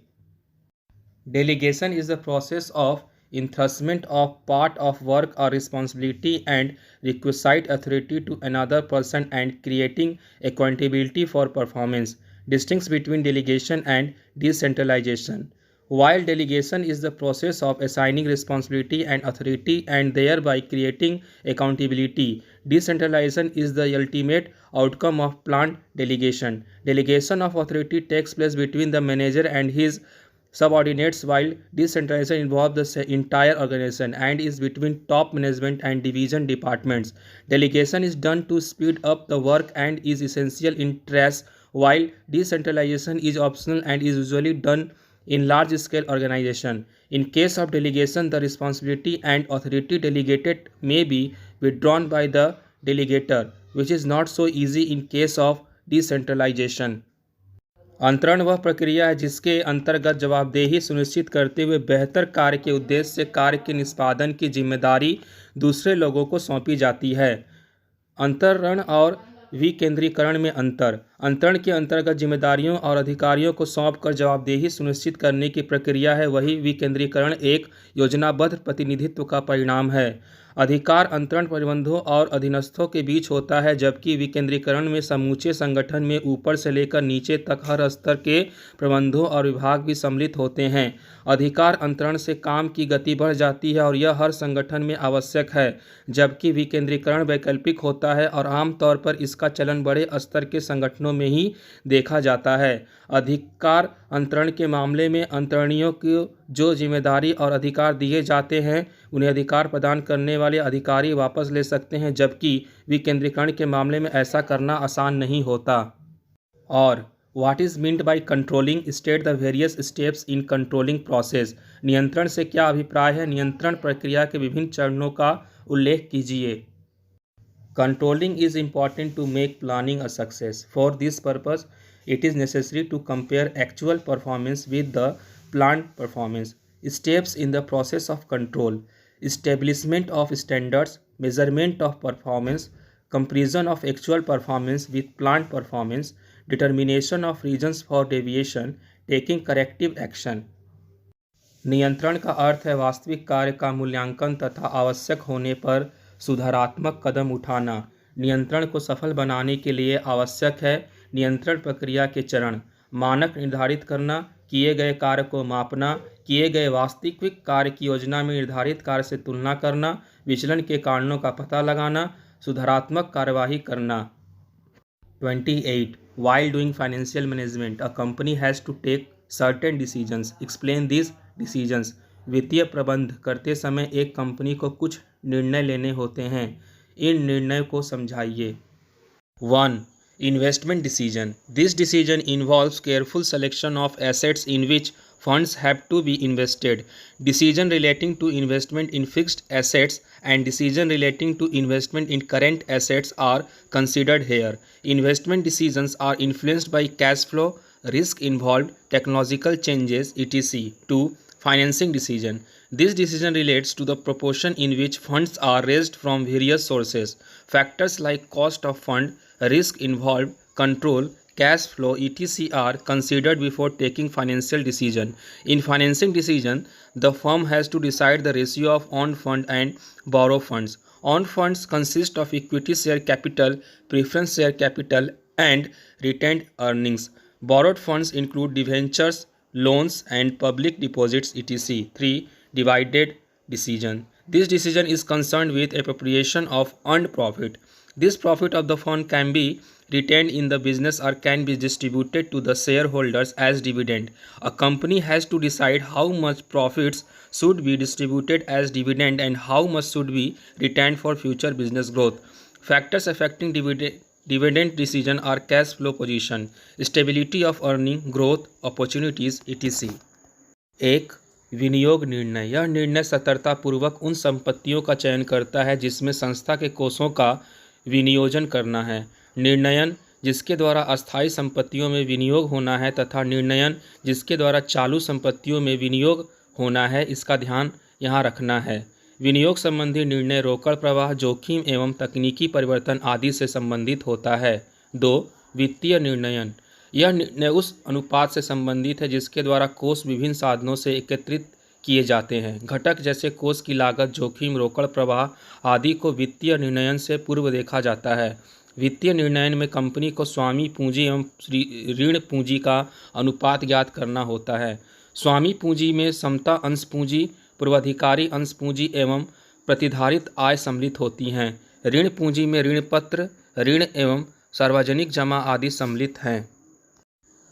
Delegation is the process of entrustment of part of work or responsibility and requisite authority to another person and creating accountability for performance. Distinction between delegation and decentralization. While delegation is the process of assigning responsibility and authority and thereby creating accountability, decentralization is the ultimate outcome of planned delegation. Delegation of authority takes place between the manager and his subordinates, while decentralization involves the entire organization and is between top management and division departments. Delegation is done to speed up the work and is essential in tasks, while decentralization is optional and is usually done in large scale organization. In case of delegation, the responsibility and authority delegated may be withdrawn by the delegator, which is not so easy in case of decentralization. अंतरण वह प्रक्रिया है जिसके अंतर्गत जवाबदेही सुनिश्चित करते हुए बेहतर कार्य के उद्देश्य से कार्य के निष्पादन की जिम्मेदारी दूसरे लोगों को सौंपी जाती है। अंतरण और विकेंद्रीकरण में अंतर। अंतरण के अंतर्गत जिम्मेदारियों और अधिकारियों को सौंपकर जवाबदेही सुनिश्चित करने की प्रक्रिया है। वही विकेंद्रीकरण एक योजनाबद्ध प्रतिनिधित्व का परिणाम है। अधिकार अंतरण प्रबंधों और अधीनस्थों के बीच होता है, जबकि विकेंद्रीकरण में समूचे संगठन में ऊपर से लेकर नीचे तक हर स्तर के प्रबंधों और विभाग भी सम्मिलित होते हैं। अधिकार अंतरण से काम की गति बढ़ जाती है और यह हर संगठन में आवश्यक है, जबकि विकेंद्रीकरण वैकल्पिक होता है और आमतौर पर इसका चलन बड़े स्तर के संगठनों में ही देखा जाता है। अधिकार अंतरण के मामले में अंतरणियों को जो जिम्मेदारी और अधिकार दिए जाते हैं उन्हें अधिकार प्रदान करने वाले अधिकारी वापस ले सकते हैं, जबकि विकेंद्रीकरण के मामले में ऐसा करना आसान नहीं होता। और what is meant by controlling, state the various steps in controlling process. नियंत्रण से क्या अभिप्राय है? नियंत्रण प्रक्रिया के विभिन्न चरणों का उल्लेख कीजिए। Controlling is important to make planning a success. For this purpose it is necessary to compare actual performance with the planned performance. Steps in the process of control: establishment of standards, measurement of performance, comparison of actual performance with planned performance, determination of reasons for deviation, taking corrective action. नियंत्रण का अर्थ है वास्तविक कार्य का मूल्यांकन तथा आवश्यक होने पर सुधारात्मक कदम उठाना। नियंत्रण को सफल बनाने के लिए आवश्यक है नियंत्रण प्रक्रिया के चरण: मानक निर्धारित करना, किए गए कार्य को मापना, किए गए वास्तविक कार्य की योजना में निर्धारित कार्य से तुलना करना, विचलन के कारणों का पता लगाना, सुधारात्मक कार्यवाही करना। 28. While doing financial management, a company has to take certain decisions. Explain these decisions. वित्तीय प्रबंध करते समय एक कंपनी को कुछ निर्णय लेने होते हैं। इन निर्णयों को समझाइए। 1. Investment decision. This decision involves careful selection of assets in which funds have to be invested. Decision relating to investment in fixed assets and decision relating to investment in current assets are considered here. Investment decisions are influenced by cash flow, risk involved, technological changes, etc. 2. Financing decision. This decision relates to the proportion in which funds are raised from various sources. Factors like cost of fund, risk involved, control, cash flow, etc. are considered before taking financial decision. In financing decision, the firm has to decide the ratio of owned fund and borrow funds. Owned funds consist of equity share capital, preference share capital, and retained earnings. Borrowed funds include debentures, loans, and public deposits, etc. 3. Divided decision. This decision is concerned with appropriation of earned profit. This profit of the fund can be retained in the business or can be distributed to the shareholders as dividend. A company has to decide how much profits should be distributed as dividend and how much should be retained for future business growth. Factors affecting dividend decision are cash flow position, stability of earning, growth, opportunities, etc. एक विनियोग निर्णय। यह निर्णय सतर्कतापूर्वक उन संपत्तियों का चयन करता है जिसमें संस्था के कोषों का विनियोजन करना है। निर्णयन, जिसके द्वारा अस्थायी संपत्तियों में विनियोग होना है, तथा निर्णयन, जिसके द्वारा चालू संपत्तियों में विनियोग होना है, इसका ध्यान यहाँ रखना है। विनियोग संबंधी निर्णय रोकड़ प्रवाह, जोखिम एवं तकनीकी परिवर्तन आदि से संबंधित होता है। 2. वित्तीय निर्णयन। यह निर्णय उस अनुपात से संबंधित है जिसके द्वारा कोष विभिन्न साधनों से एकत्रित किए जाते हैं। घटक जैसे कोष की लागत, जोखिम, रोकड़ प्रवाह आदि को वित्तीय निर्णयन से पूर्व देखा जाता है। वित्तीय निर्णयन में कंपनी को स्वामी पूंजी एवं ऋण पूंजी का अनुपात ज्ञात करना होता है। स्वामी पूंजी में समता अंश पूंजी, पूर्वाधिकारी अंश पूंजी एवं प्रतिधारित आय सम्मिलित होती हैं। ऋण पूंजी में ऋण पत्र, ऋण एवं सार्वजनिक जमा आदि सम्मिलित हैं।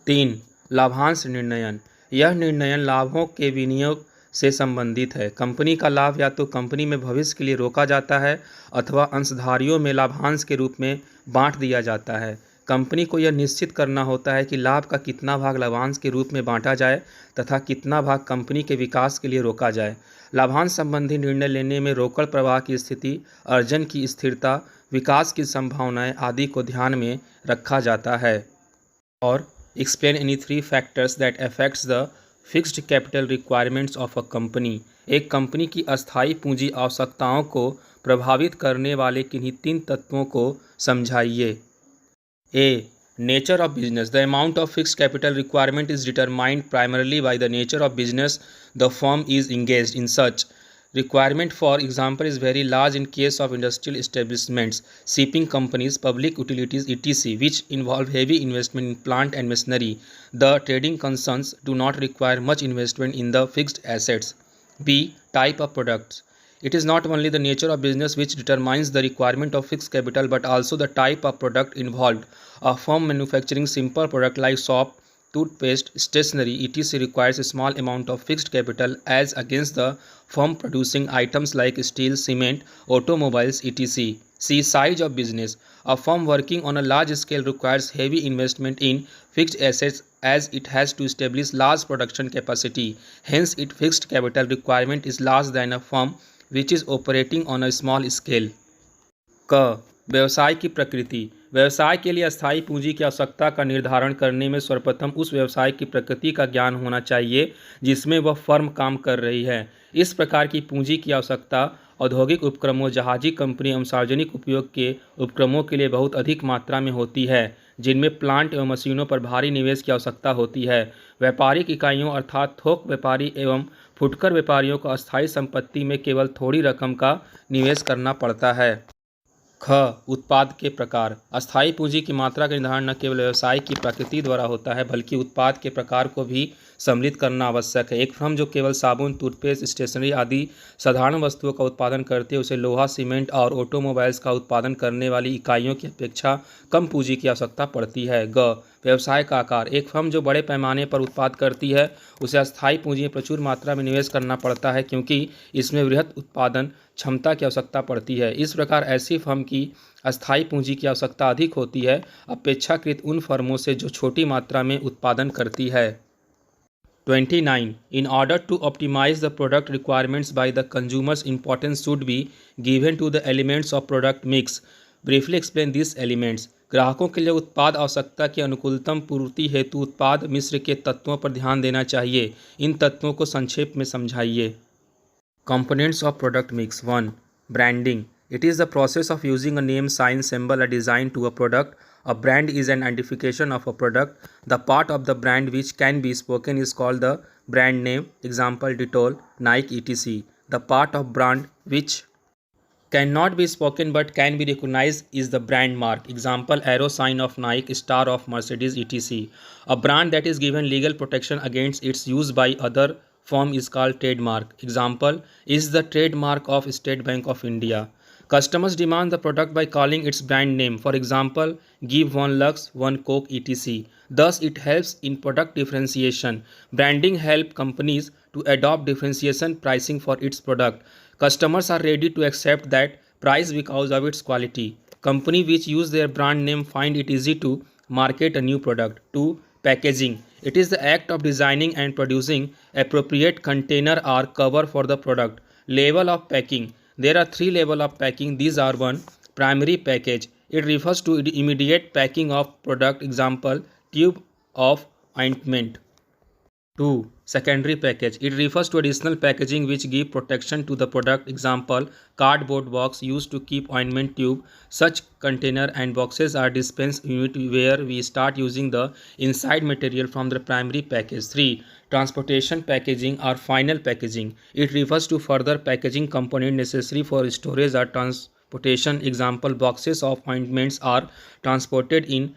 3. लाभांश निर्णयन। यह निर्णयन लाभों के विनियोग से संबंधित है। कंपनी का लाभ या तो कंपनी में भविष्य के लिए रोका जाता है अथवा अंशधारियों में लाभांश के रूप में बांट दिया जाता है। कंपनी को यह निश्चित करना होता है कि लाभ का कितना भाग लाभांश के रूप में बांटा जाए तथा कितना भाग कंपनी के विकास के लिए रोका जाए। लाभांश संबंधी निर्णय लेने में रोकड़ प्रवाह की स्थिति, अर्जन की स्थिरता, विकास की संभावनाएं आदि को ध्यान में रखा जाता है। और explain any 3 factors that affects the fixed capital requirements of a company. एक कंपनी की अस्थायी पूंजी आवश्यकताओं को प्रभावित करने वाले किन्हीं 3 तत्वों को समझाइए। A. Nature of business. The amount of fixed capital requirement is determined primarily by the nature of business the firm is engaged in. Such requirement, for example, is very large in case of industrial establishments, shipping companies, public utilities, etc., which involve heavy investment in plant and machinery. The trading concerns do not require much investment in the fixed assets. B. Type of products. It is not only the nature of business which determines the requirement of fixed capital but also the type of product involved. A firm manufacturing simple product like soap, toothpaste, stationery, etc. requires a small amount of fixed capital as against the firm producing items like steel, cement, automobiles, etc. C. Size of business. A firm working on a large scale requires heavy investment in fixed assets as it has to establish large production capacity. Hence, its fixed capital requirement is larger than a firm which is operating on a small scale. क. व्यवसाय की प्रकृति. व्यवसाय के लिए अस्थायी पूंजी की आवश्यकता का निर्धारण करने में सर्वप्रथम उस व्यवसाय की प्रकृति का ज्ञान होना चाहिए जिसमें वह फर्म काम कर रही है. इस प्रकार की पूंजी की आवश्यकता औद्योगिक उपक्रमों, जहाजी कंपनी एवं सार्वजनिक उपयोग के उपक्रमों के लिए बहुत अधिक मात्रा में होती है, जिनमें प्लांट एवं मशीनों पर भारी निवेश की आवश्यकता होती है. व्यापारिक इकाइयों अर्थात थोक व्यापारी एवं फुटकर व्यापारियों को अस्थायी संपत्ति में केवल थोड़ी रकम का निवेश करना पड़ता है. ख. उत्पाद के प्रकार. अस्थायी पूंजी की मात्रा का निर्धारण न केवल व्यवसाय की प्रकृति द्वारा होता है बल्कि उत्पाद के प्रकार को भी सम्मिलित करना आवश्यक है. एक फर्म जो केवल साबुन, टूथपेस्ट, स्टेशनरी आदि साधारण वस्तुओं का उत्पादन करती है उसे लोहा, सीमेंट और ऑटोमोबाइल्स का उत्पादन करने वाली इकाइयों की अपेक्षा कम पूंजी की आवश्यकता पड़ती है. ग. व्यवसाय का आकार. एक फर्म जो बड़े पैमाने पर उत्पाद करती है उसे अस्थायी पूंजी में प्रचुर मात्रा में निवेश करना पड़ता है क्योंकि इसमें वृहत उत्पादन क्षमता की आवश्यकता पड़ती है. इस प्रकार ऐसी फर्म की अस्थायी पूंजी की आवश्यकता अधिक होती है अपेक्षाकृत उन फर्मों से जो छोटी मात्रा में उत्पादन करती है. 29. In order to optimize the product requirements by the consumers, importance should be given to the elements of product mix. Briefly explain these elements. ग्राहकों के लिए उत्पाद आवश्यकता की अनुकूलतम पूर्ति हेतु उत्पाद मिश्र के तत्वों पर ध्यान देना चाहिए. इन तत्वों को संक्षेप में समझाइए. Components of product mix. 1. Branding. It is the process of using a name, sign, symbol, or design to a product. A brand is an identification of a product. The part of the brand which can be spoken is called the brand name. Example, Dettol, Nike, etc. The part of brand which cannot be spoken but can be recognized is the brand mark. Example, arrow sign of Nike, star of Mercedes, etc. A brand that is given legal protection against its use by other firm is called trademark. Example is the trademark of State Bank of India. Customers demand the product by calling its brand name. For example, give one Lux, one Coke, etc. Thus, it helps in product differentiation. Branding helps companies to adopt differentiation pricing for its product. Customers are ready to accept that price because of its quality. Companies which use their brand name find it easy to market a new product. 2. Packaging. It is the act of designing and producing appropriate container or cover for the product. Level of packing. There are 3 levels of packing. These are 1. Primary package. It refers to the immediate packing of product. Example, tube of ointment. 2. Secondary package. It refers to additional packaging which give protection to the product. Example, cardboard box used to keep ointment tube. Such container and boxes are dispense unit where we start using the inside material from the primary package. 3. Transportation packaging or final packaging. It refers to further packaging component necessary for storage or transportation. Example, boxes of ointments are transported in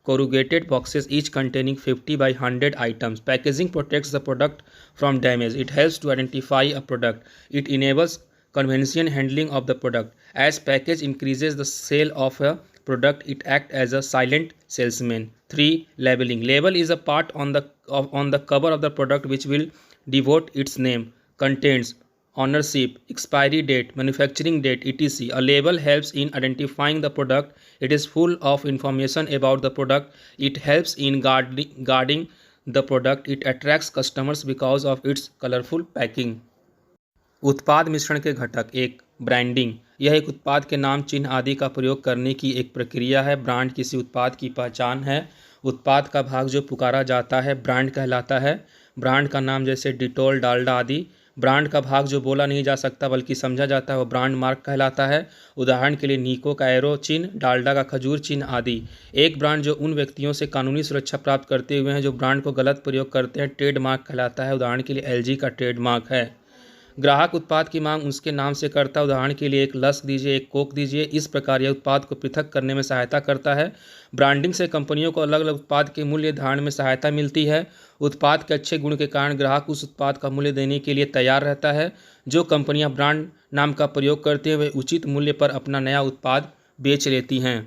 corrugated boxes each containing 50 by 100 items. Packaging protects the product from damage. It helps to identify a product. It enables convenient handling of the product. As package increases the sale of a product, it acts as a silent salesman. 3. Labeling. Label is a part on the cover of the product which will devote its name, contents, ownership, expiry date, manufacturing date, etc. A label helps in identifying the product. It is full of information about the product. It helps in guarding the product. It attracts customers because of its colorful packing. उत्पाद मिश्रण के घटक. 1. ब्रांडिंग. यह एक उत्पाद के नाम, चिन्ह आदि का प्रयोग करने की एक प्रक्रिया है. ब्रांड किसी उत्पाद की पहचान है. उत्पाद का भाग जो पुकारा जाता है ब्रांड कहलाता है. ब्रांड का नाम जैसे डिटोल, डालडा आदि ब्रांड का भाग जो बोला नहीं जा सकता बल्कि समझा जाता है वो ब्रांड मार्क कहलाता है। उदाहरण के लिए निको का एरो चिन्ह, डालडा का खजूर चिन्ह आदि। एक ब्रांड जो उन व्यक्तियों से कानूनी सुरक्षा प्राप्त करते हुए हैं जो ब्रांड को गलत प्रयोग करते हैं ट्रेडमार्क कहलाता है। उदाहरण के लिए एलजी का ट्रेडमार्क है। ग्राहक उत्पाद की मांग उसके नाम से करता है। उदाहरण के लिए एक लस्क दीजिए, एक कोक दीजिए। इस प्रकार यह उत्पाद को पृथक करने में सहायता करता है। ब्रांडिंग से कंपनियों को अलग अलग उत्पाद के मूल्य निर्धारण में सहायता मिलती है। उत्पाद के अच्छे गुण के कारण ग्राहक उस उत्पाद का मूल्य देने के लिए तैयार रहता है। जो कंपनियां ब्रांड नाम का प्रयोग करती हैं वे उचित मूल्य पर अपना नया उत्पाद बेच लेती हैं।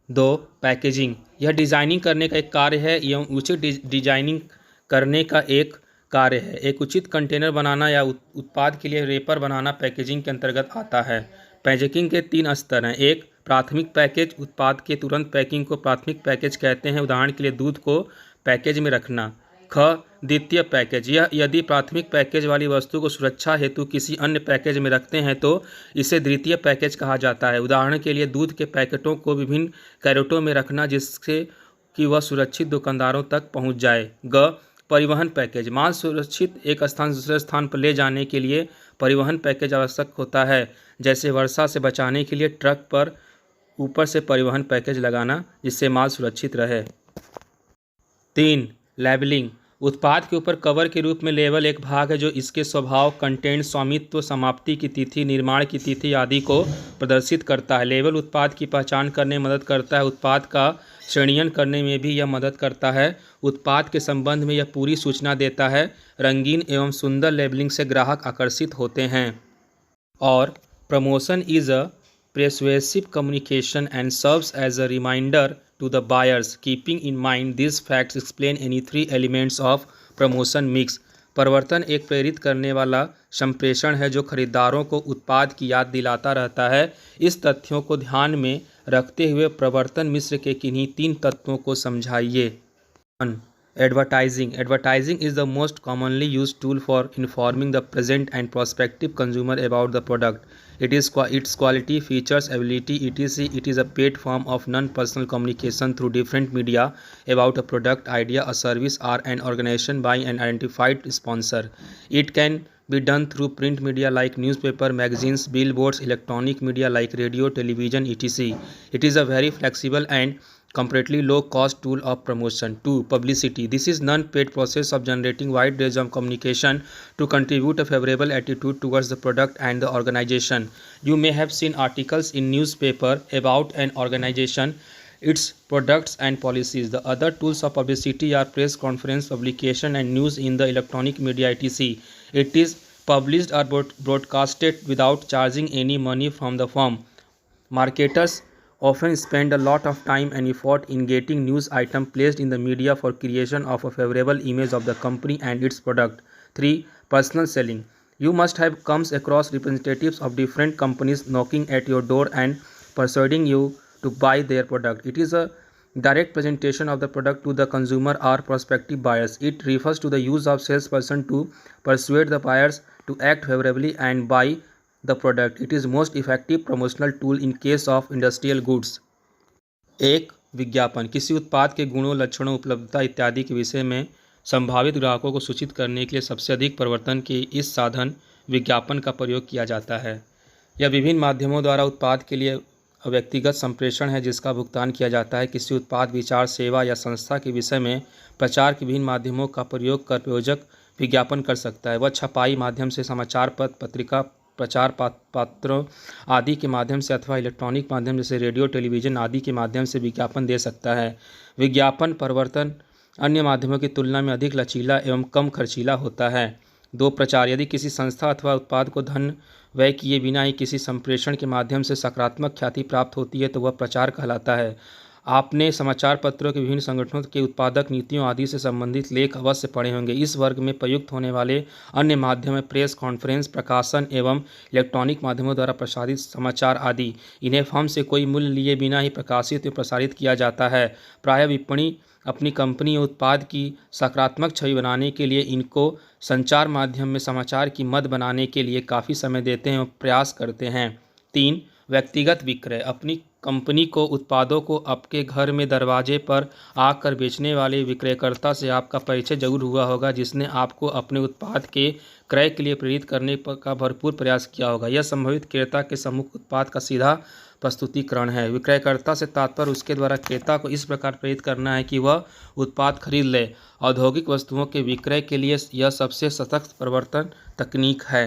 2. पैकेजिंग। यह डिजाइनिंग करने का एक कार्य है एवं उचित डिजाइनिंग करने का एक कार्य है। एक उचित कंटेनर बनाना या उत्पाद के लिए रेपर बनाना पैकेजिंग के अंतर्गत आता है। पैकेजिंग के 3 स्तर हैं। एक, प्राथमिक पैकेज। उत्पाद के तुरंत पैकिंग को प्राथमिक पैकेज कहते हैं। उदाहरण के लिए दूध को पैकेज में रखना। ख, द्वितीय पैकेज। यह यदि प्राथमिक पैकेज वाली वस्तु को सुरक्षा हेतु किसी अन्य पैकेज में रखते हैं तो इसे द्वितीय पैकेज कहा जाता है। उदाहरण के लिए दूध के पैकेटों को विभिन्न कैरेटों में रखना जिससे कि वह सुरक्षित दुकानदारों तक पहुंच जाए। ग, परिवहन पैकेज। माल सुरक्षित एक स्थान से दूसरे स्थान पर ले जाने के लिए परिवहन पैकेज आवश्यक होता है। जैसे वर्षा से बचाने के लिए ट्रक पर ऊपर से परिवहन पैकेज लगाना जिससे माल सुरक्षित रहे। 3. लेबलिंग। उत्पाद के ऊपर कवर के रूप में लेबल एक भाग है जो इसके स्वभाव, कंटेंट, स्वामित्व, समाप्ति की तिथि, निर्माण की तिथि आदि को प्रदर्शित करता है। लेबल उत्पाद की पहचान करने में मदद करता है। उत्पाद का श्रेणीयन करने में भी यह मदद करता है। उत्पाद के संबंध में यह पूरी सूचना देता है। रंगीन एवं सुंदर लेबलिंग से ग्राहक आकर्षित होते हैं। और promotion is a persuasive communication and serves as a reminder to the buyers. Keeping in mind these facts explain any 3 elements of promotion mix. प्रवर्तन एक प्रेरित करने वाला संप्रेषण है जो खरीदारों को उत्पाद की याद दिलाता रहता है। इस तथ्यों को ध्यान में रखते हुए प्रवर्तन मिश्र के किन्हीं 3 तत्वों को समझाइए। 1. Advertising. Advertising is the most commonly used tool for informing the present and prospective consumer about the product. Its quality, features, ability, etc. It is a paid form of non-personal communication through different media about a product, idea, a service, or an organization by an identified sponsor. It can be done through print media like newspaper, magazines, billboards, electronic media like radio, television, etc. It is a very flexible and comparatively low-cost tool of promotion. 2. Publicity. This is non-paid process of generating wide range of communication to contribute a favorable attitude towards the product and the organization. You may have seen articles in newspaper about an organization, its products and policies. The other tools of publicity are press conference, publication and news in the electronic media, etc. It is published or broadcasted without charging any money from the firm. Marketers often spend a lot of time and effort in getting news items placed in the media for creation of a favorable image of the company and its product. 3. Personal selling. You must have come across representatives of different companies knocking at your door and persuading you to buy their product. It is a direct presentation of the product to the consumer or prospective buyers. It refers to the use of salesperson to persuade the buyers to act favorably and buy the product. It is most effective promotional tool in case of industrial goods. 1. विज्ञापन। किसी उत्पाद के गुणों, लक्षणों, उपलब्धता इत्यादि के विषय में संभावित ग्राहकों को सूचित करने के लिए सबसे अधिक प्रवर्तन के इस साधन विज्ञापन का प्रयोग किया जाता है। यह विभिन्न माध्यमों द्वारा उत्पाद के लिए व्यक्तिगत संप्रेषण है जिसका भुगतान किया जाता है। किसी उत्पाद, विचार, सेवा या संस्था के विषय में प्रचार के विभिन्न माध्यमों का प्रयोग कर प्रयोजक विज्ञापन कर सकता है। वह छपाई माध्यम से, समाचार पत्र, पत्रिका, प्रचार पत्रों आदि के माध्यम से अथवा इलेक्ट्रॉनिक माध्यम जैसे रेडियो, टेलीविज़न आदि के माध्यम से विज्ञापन दे सकता है। विज्ञापन प्रवर्तन अन्य माध्यमों की तुलना में अधिक लचीला एवं कम खर्चीला होता है। 2. प्रचार। यदि किसी संस्था अथवा उत्पाद को धन व्यय किए बिना ही किसी संप्रेषण के माध्यम से सकारात्मक ख्याति प्राप्त होती है तो वह प्रचार कहलाता है। आपने समाचार पत्रों के विभिन्न संगठनों के उत्पादक नीतियों आदि से संबंधित लेख अवश्य पढ़े होंगे। इस वर्ग में प्रयुक्त होने वाले अन्य माध्यम हैं प्रेस कॉन्फ्रेंस, प्रकाशन एवं इलेक्ट्रॉनिक माध्यमों द्वारा प्रसारित समाचार आदि। इन्हें फर्म से कोई मूल्य लिए बिना ही प्रकाशित व प्रसारित किया जाता है। प्रायः विपणी अपनी कंपनी या उत्पाद की सकारात्मक छवि बनाने के लिए इनको संचार माध्यम में समाचार की मद बनाने के लिए काफ़ी समय देते हैं और प्रयास करते हैं। 3. व्यक्तिगत विक्रय, अपनी कंपनी को उत्पादों को आपके घर में दरवाजे पर आकर बेचने वाले विक्रयकर्ता से आपका परिचय जरूर हुआ होगा, जिसने आपको अपने उत्पाद के क्रय के लिए प्रेरित करने का भरपूर प्रयास किया होगा। यह संभवित क्रेता के सम्मुख उत्पाद का सीधा प्रस्तुतिकरण है। विक्रयकर्ता से तात्पर्य उसके द्वारा क्रेता को इस प्रकार प्रेरित करना है कि वह उत्पाद खरीद ले। औद्योगिक वस्तुओं के विक्रय के लिए यह सबसे सशक्त प्रवर्तन तकनीक है।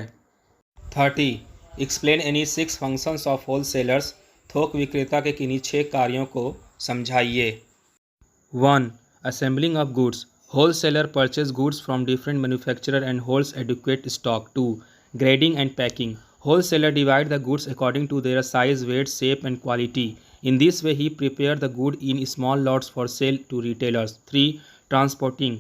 30. Explain any 6 functions of wholesalers. थोक विक्रेता के किन्हीं 6 कार्यों को समझाइए। 1. Assembling of goods. Wholesaler purchase goods from different manufacturer and holds adequate stock. 2. Grading and packing. Wholesaler divide the goods according to their size, weight, shape and quality. In this way, he prepare the good in small lots for sale to retailers. 3. Transporting.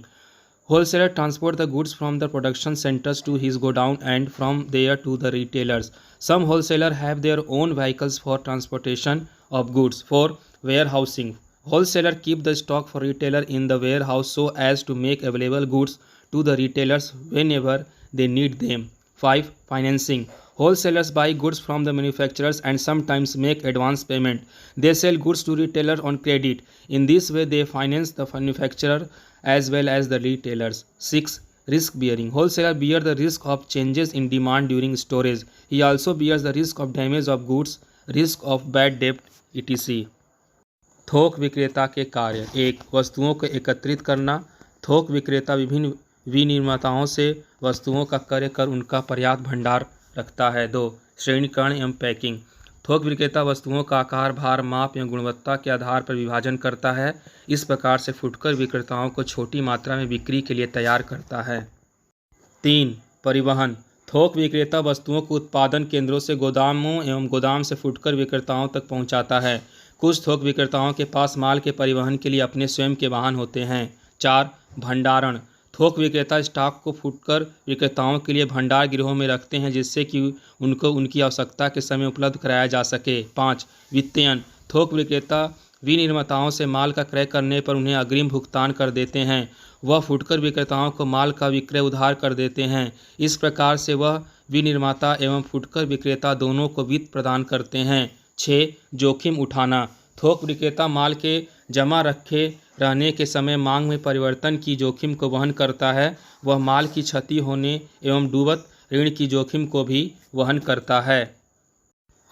Wholesaler transport the goods from the production centers to his godown and from there to the retailers. Some wholesaler have their own vehicles for transportation of goods. 4. Warehousing. Wholesaler keep the stock for retailer in the warehouse so as to make available goods to the retailers whenever they need them. 5. Financing. Wholesalers buy goods from the manufacturers and sometimes make advance payment. They sell goods to retailers on credit. In this way, they finance the manufacturer as well as the retailers. 6. Risk bearing. Wholesaler bear the risk of changes in demand during storage. He also bears the risk of damage of goods, risk of bad debt, etc. थोक विक्रेता के कार्य। 1. वस्तुओं को एकत्रित करना। थोक विक्रेता विभिन्न विनिर्माताओं से वस्तुओं का क्रय कर उनका पर्याप्त भंडार रखता है। 2. श्रेणीकरण एवं पैकिंग। थोक विक्रेता वस्तुओं का आकार, भार, माप एवं गुणवत्ता के आधार पर विभाजन करता है। इस प्रकार से फुटकर विक्रेताओं को छोटी मात्रा में बिक्री के लिए तैयार करता है। 3. परिवहन। थोक विक्रेता वस्तुओं को उत्पादन केंद्रों से गोदामों एवं गोदाम से फुटकर विक्रेताओं तक पहुंचाता है। कुछ थोक विक्रेताओं के पास माल के परिवहन के लिए अपने स्वयं के वाहन होते हैं। 4. भंडारण। थोक विक्रेता स्टॉक को फुटकर विक्रेताओं के लिए भंडार गृहों में रखते हैं, जिससे कि उनको उनकी आवश्यकता के समय उपलब्ध कराया जा सके। 5. वित्तयन। थोक विक्रेता विनिर्माताओं से माल का क्रय करने पर उन्हें अग्रिम भुगतान कर देते हैं। वह फुटकर विक्रेताओं को माल का विक्रय उधार कर देते हैं। इस प्रकार से वह विनिर्माता एवं फुटकर विक्रेता दोनों को वित्त प्रदान करते हैं। 6. जोखिम उठाना। थोक विक्रेता माल के जमा रखे रहने के समय मांग में परिवर्तन की जोखिम को वहन करता है। वह माल की क्षति होने एवं डूबत ऋण की जोखिम को भी वहन करता है।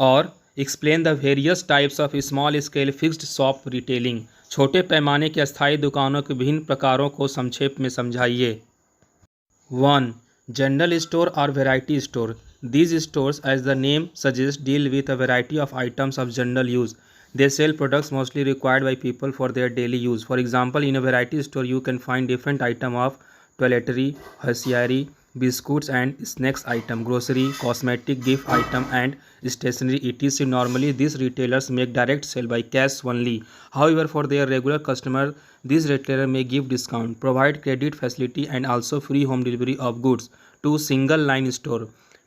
और explain the various types of small scale fixed shop retailing. छोटे पैमाने के अस्थायी दुकानों के विभिन्न प्रकारों को संक्षेप में समझाइए। 1. जनरल स्टोर और variety store. These stores, as the name suggests, deal with a variety of items of general use. They sell products mostly required by people for their daily use. For example, in a variety store, you can find different items of toiletry, hosiery, biscuits and snacks item, grocery, cosmetic, gift item and stationery, etc. Normally, these retailers make direct sale by cash only. However, for their regular customer, these retailer may give discount, provide credit facility and also free home delivery of goods. 2. Single line store.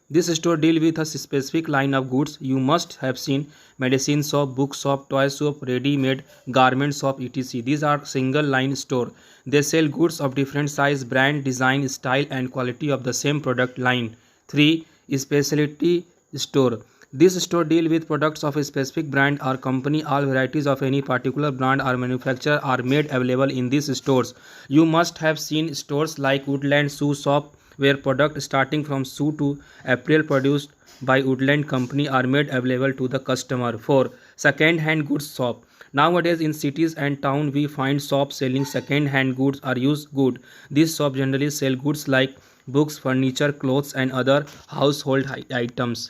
This store deal with a specific line of goods. You must have seen medicine shop, book shop, toy shop, ready-made garment shop, etc. These are single line store. They sell goods of different size, brand, design, style and quality of the same product line. 3. Specialty store. This store deal with products of a specific brand or company. All varieties of any particular brand or manufacturer are made available in these stores. You must have seen stores like Woodland Shoe Shop, where products starting from shoe to apparel produced by Woodland Company are made available to the customer. 4. Second-hand goods shop. Nowadays in cities and towns we find shops selling second-hand goods or used goods. These shops generally sell goods like books, furniture, clothes and other household items.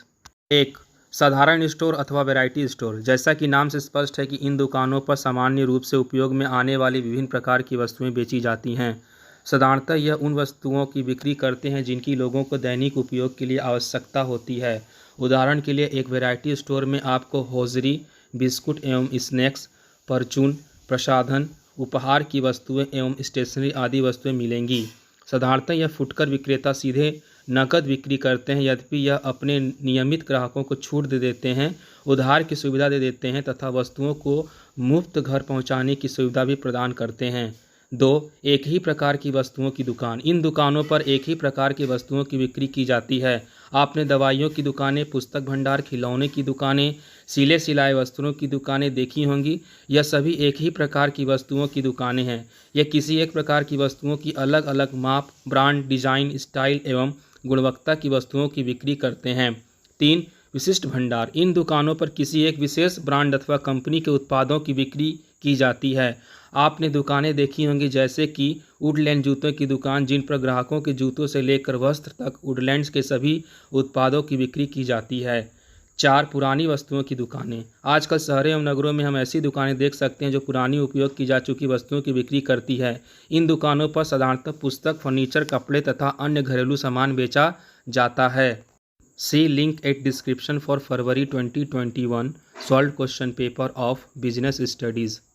1. साधारण स्टोर अथवा वैरायटी स्टोर। जैसा कि नाम से स्पष्ट है कि इन दुकानों पर सामान्य रूप से उपयोग में आने वाली विभिन्न प्रकार की वस्तुएं बेची जाती हैं। साधारणतः यह उन वस्तुओं की बिक्री करते हैं जिनकी लोगों को दैनिक उपयोग के लिए आवश्यकता होती है। उदाहरण के लिए एक वैरायटी स्टोर में आपको हौजरी, बिस्कुट एवं स्नैक्स, परचून, प्रसाधन, उपहार की वस्तुएं एवं स्टेशनरी आदि वस्तुएं मिलेंगी। साधारणतः यह फुटकर विक्रेता सीधे नकद बिक्री करते हैं, यद्यपि यह अपने नियमित ग्राहकों को छूट दे देते हैं, उधार की सुविधा दे देते हैं तथा वस्तुओं को मुफ्त घर पहुंचाने की सुविधा भी प्रदान करते हैं। 2. एक ही प्रकार की वस्तुओं की दुकान। इन दुकानों पर एक ही प्रकार की वस्तुओं की बिक्री की जाती है। आपने दवाइयों की दुकानें, पुस्तक भंडार, खिलौने की दुकानें, सिले सिलाए वस्त्रों की दुकानें देखी होंगी। यह सभी एक ही प्रकार की वस्तुओं की दुकानें हैं। यह किसी एक प्रकार की वस्तुओं की अलग अलग माप, ब्रांड, डिजाइन, स्टाइल एवं गुणवत्ता की वस्तुओं की बिक्री करते हैं। 3. विशिष्ट भंडार। इन दुकानों पर किसी एक विशेष ब्रांड अथवा कंपनी के उत्पादों की बिक्री की जाती है। आपने दुकानें देखी होंगी जैसे कि वुडलैंड जूतों की दुकान, जिन पर ग्राहकों के जूतों से लेकर वस्त्र तक वुडलैंड्स के सभी उत्पादों की बिक्री की जाती है। 4. पुरानी वस्तुओं की दुकानें। आजकल शहरों एवं नगरों में हम ऐसी दुकानें देख सकते हैं जो पुरानी उपयोग की जा चुकी वस्तुओं की बिक्री करती है। इन दुकानों पर साधारणतः पुस्तक, फर्नीचर, कपड़े तथा अन्य घरेलू सामान बेचा जाता है। See link at description for February 2021 solved question paper of business studies.